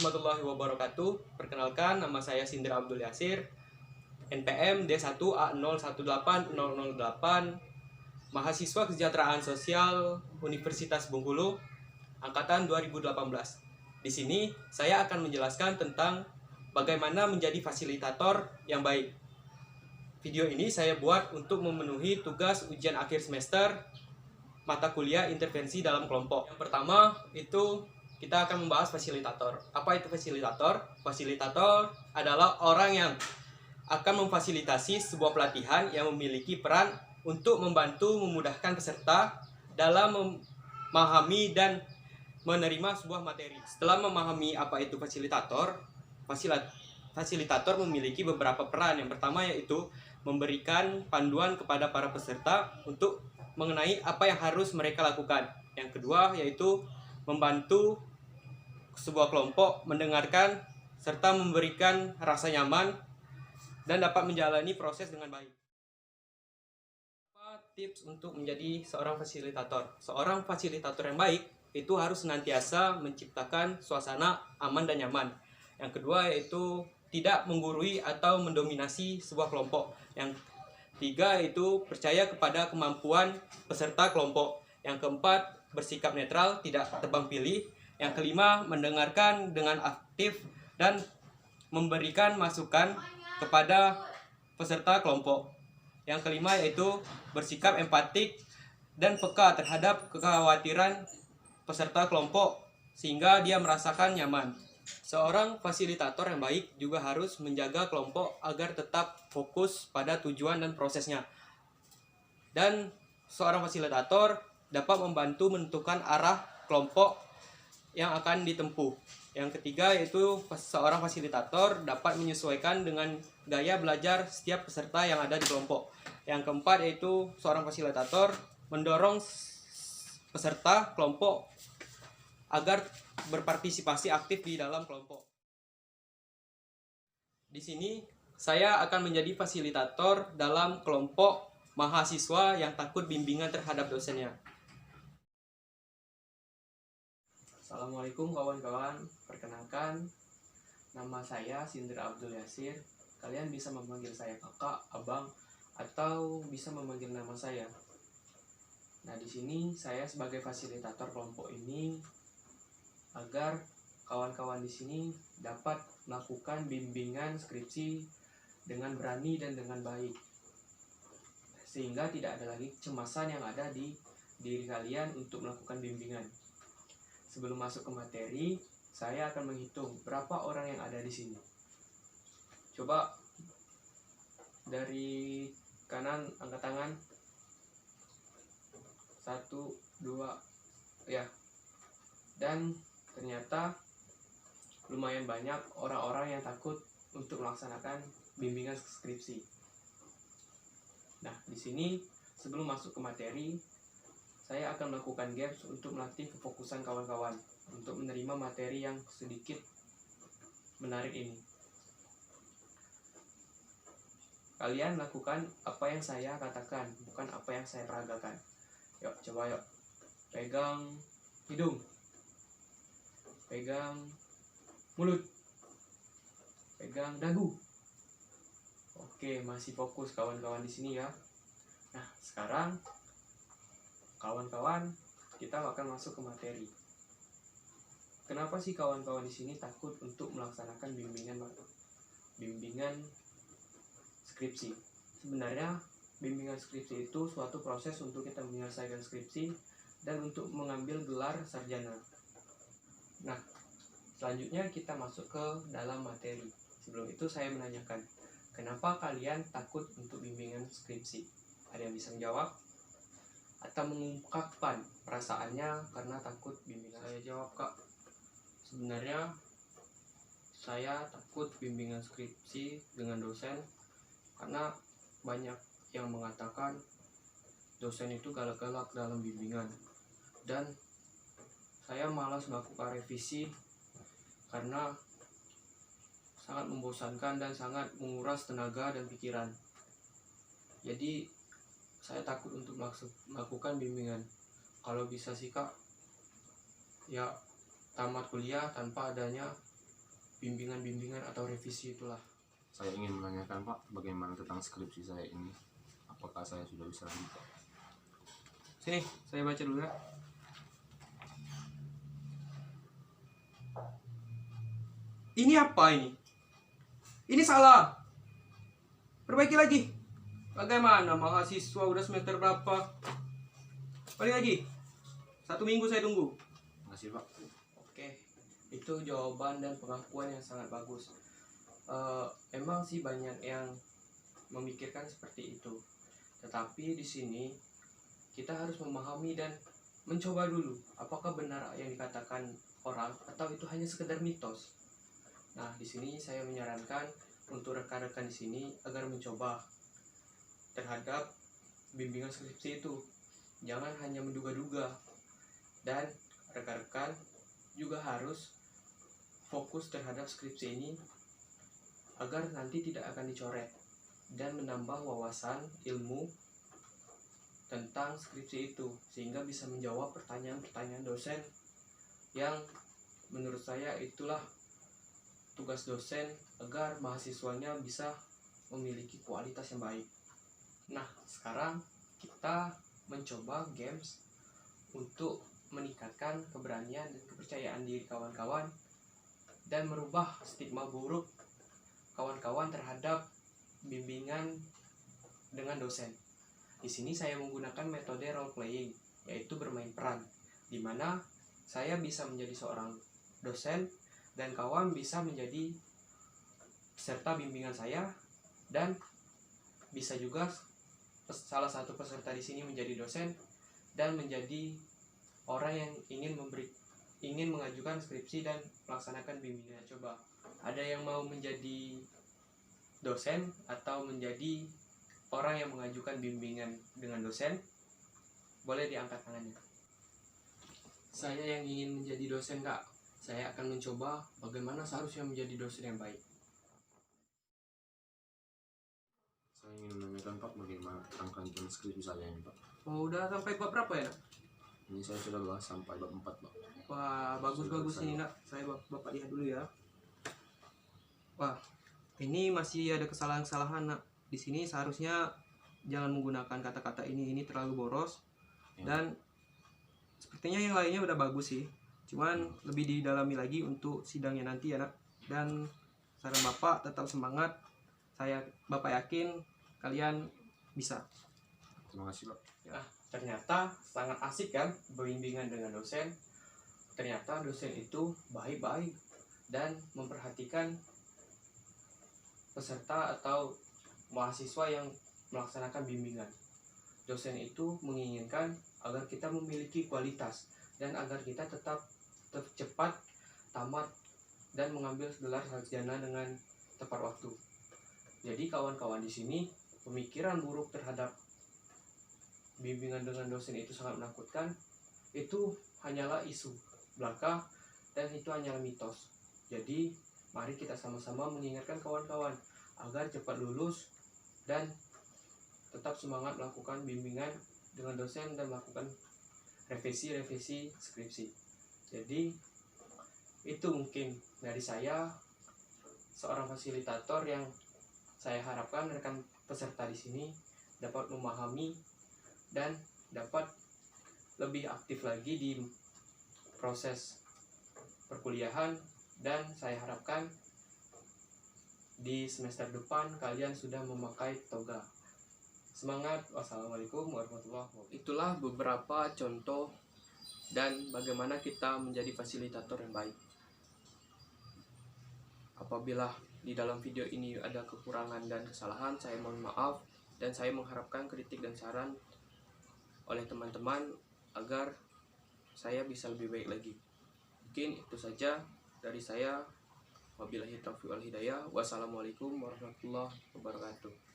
warahmatullahi wabarakatuh. Perkenalkan, nama saya Sindra Abdul Yasir, NPM D1A018008, mahasiswa Kesejahteraan Sosial Universitas Bengkulu, angkatan 2018. Di sini saya akan menjelaskan tentang bagaimana menjadi fasilitator yang baik. Video ini saya buat untuk memenuhi tugas ujian akhir semester mata kuliah intervensi dalam kelompok. Yang pertama itu kita akan membahas fasilitator. Apa itu fasilitator? Fasilitator adalah orang yang akan memfasilitasi sebuah pelatihan yang memiliki peran untuk membantu memudahkan peserta dalam memahami dan menerima sebuah materi. Setelah memahami apa itu fasilitator, fasilitator memiliki beberapa peran. Yang pertama yaitu memberikan panduan kepada para peserta untuk mengenai apa yang harus mereka lakukan. Yang kedua yaitu membantu sebuah kelompok mendengarkan serta memberikan rasa nyaman dan dapat menjalani proses dengan baik. Apa tips untuk menjadi seorang fasilitator? Seorang fasilitator yang baik itu harus senantiasa menciptakan suasana aman dan nyaman. Yang kedua yaitu tidak menggurui atau mendominasi sebuah kelompok. Yang tiga yaitu percaya kepada kemampuan peserta kelompok. Yang keempat, bersikap netral, tidak tebang pilih. Yang kelima, mendengarkan dengan aktif dan memberikan masukan kepada peserta kelompok. Yang kelima yaitu bersikap empatik dan peka terhadap kekhawatiran peserta kelompok sehingga dia merasakan nyaman. Seorang fasilitator yang baik juga harus menjaga kelompok agar tetap fokus pada tujuan dan prosesnya. Dan seorang fasilitator dapat membantu menentukan arah kelompok yang akan ditempuh. Yang ketiga yaitu seorang fasilitator dapat menyesuaikan dengan gaya belajar setiap peserta yang ada di kelompok. Yang keempat yaitu seorang fasilitator mendorong peserta kelompok agar berpartisipasi aktif di dalam kelompok. Di sini saya akan menjadi fasilitator dalam kelompok mahasiswa yang takut bimbingan terhadap dosennya. Assalamualaikum kawan-kawan, perkenalkan nama saya Sindra Abdul Yasir. Kalian bisa memanggil saya kakak, abang, atau bisa memanggil nama saya. Nah, di sini saya sebagai fasilitator kelompok ini agar kawan-kawan di sini dapat melakukan bimbingan skripsi dengan berani dan dengan baik. Sehingga tidak ada lagi kecemasan yang ada di diri kalian untuk melakukan bimbingan. Sebelum masuk ke materi, saya akan menghitung berapa orang yang ada di sini. Coba dari kanan angkat tangan. 1, 2, ya. Dan ternyata lumayan banyak orang-orang yang takut untuk melaksanakan bimbingan skripsi. Nah, di sini sebelum masuk ke materi, saya akan melakukan games untuk melatih kefokusan kawan-kawan untuk menerima materi yang sedikit menarik ini. Kalian lakukan apa yang saya katakan, bukan apa yang saya peragakan. Yuk, coba yuk. Pegang hidung. Pegang mulut. Pegang dagu. Oke, masih fokus kawan-kawan di sini ya. Nah, sekarang kawan-kawan, kita akan masuk ke materi. Kenapa sih kawan-kawan di sini takut untuk melaksanakan bimbingan skripsi? Sebenarnya bimbingan skripsi itu suatu proses untuk kita menyelesaikan skripsi dan untuk mengambil gelar sarjana. Nah, selanjutnya kita masuk ke dalam materi. Sebelum itu saya menanyakan, kenapa kalian takut untuk bimbingan skripsi? Ada yang bisa menjawab? Atau mengungkapkan perasaannya karena takut bimbingan? Saya jawab, Kak. Sebenarnya saya takut bimbingan skripsi dengan dosen karena banyak yang mengatakan dosen itu galak-galak dalam bimbingan, dan saya malas melakukan revisi karena sangat membosankan dan sangat menguras tenaga dan pikiran. Jadi saya takut untuk melakukan bimbingan. Kalau bisa sih Kak, ya tamat kuliah tanpa adanya bimbingan atau revisi itulah. Saya ingin menanyakan Pak, bagaimana tentang skripsi saya ini? Apakah saya sudah bisa lanjut Pak? Sini, saya baca dulu ya. Ini apa ini? Ini salah. Perbaiki lagi. Bagaimana mahasiswa udah semester berapa? Balik lagi. 1 minggu saya tunggu. Makasih Pak. Oke, itu jawaban dan pengakuan yang sangat bagus. Emang sih banyak yang memikirkan seperti itu. Tetapi di sini kita harus memahami dan mencoba dulu apakah benar yang dikatakan orang atau itu hanya sekedar mitos. Nah, di sini saya menyarankan untuk rekan-rekan di sini agar mencoba terhadap bimbingan skripsi itu. Jangan hanya menduga-duga. Dan rekan-rekan juga harus fokus terhadap skripsi ini agar nanti tidak akan dicoret dan menambah wawasan ilmu tentang skripsi itu sehingga bisa menjawab pertanyaan-pertanyaan dosen yang menurut saya itulah tugas dosen agar mahasiswanya bisa memiliki kualitas yang baik. Nah, sekarang kita mencoba games untuk meningkatkan keberanian dan kepercayaan diri kawan-kawan dan merubah stigma buruk kawan-kawan terhadap bimbingan dengan dosen. Di sini saya menggunakan metode role playing, yaitu bermain peran, di mana saya bisa menjadi seorang dosen dan kawan bisa menjadi peserta bimbingan saya, dan bisa juga salah satu peserta di sini menjadi dosen dan menjadi orang yang ingin mengajukan skripsi dan melaksanakan bimbingan. Coba, ada yang mau menjadi dosen atau menjadi orang yang mengajukan bimbingan dengan dosen? Boleh diangkat tangannya. Saya yang ingin menjadi dosen, Kak. Saya akan mencoba bagaimana seharusnya menjadi dosen yang baik. Saya ingin menanyakan Pak, bagaimana tentang kelanjutan skripsi saya ini Pak? Oh, udah sampai bab berapa ya, Nak? Ini saya sudah bahas sampai bab 4 Pak. Wah, bagus-bagus ini, Nak. Saya Bapak lihat dulu ya. Wah, ini masih ada kesalahan-kesalahan, Nak. Di sini seharusnya jangan menggunakan kata-kata ini terlalu boros. Dan sepertinya yang lainnya udah bagus sih. Cuman lebih didalami lagi untuk sidangnya nanti ya, Nak. Dan saran Bapak tetap semangat. Bapak yakin kalian bisa. Terima kasih Pak. Nah, ternyata sangat asik kan berbimbingan dengan dosen. Ternyata dosen itu baik-baik dan memperhatikan peserta atau mahasiswa yang melaksanakan bimbingan. Dosen itu menginginkan agar kita memiliki kualitas dan agar kita tetap cepat tamat dan mengambil gelar sarjana dengan tepat waktu. Jadi kawan-kawan di sini, pemikiran buruk terhadap bimbingan dengan dosen itu sangat menakutkan. Itu hanyalah isu belaka dan itu hanyalah mitos. Jadi mari kita sama-sama mengingatkan kawan-kawan agar cepat lulus dan tetap semangat melakukan bimbingan dengan dosen dan melakukan revisi skripsi. Jadi itu mungkin dari saya, seorang fasilitator, yang saya harapkan rekan peserta di sini dapat memahami dan dapat lebih aktif lagi di proses perkuliahan, dan saya harapkan di semester depan kalian sudah memakai toga. Semangat. Wassalamualaikum warahmatullahi wabarakatuh. Itulah beberapa contoh dan bagaimana kita menjadi fasilitator yang baik. Apabila di dalam video ini ada kekurangan dan kesalahan, saya mohon maaf, dan saya mengharapkan kritik dan saran oleh teman-teman agar saya bisa lebih baik lagi. Mungkin itu saja dari saya. Wabillahi taufiq wal hidayah. Wassalamualaikum warahmatullahi wabarakatuh.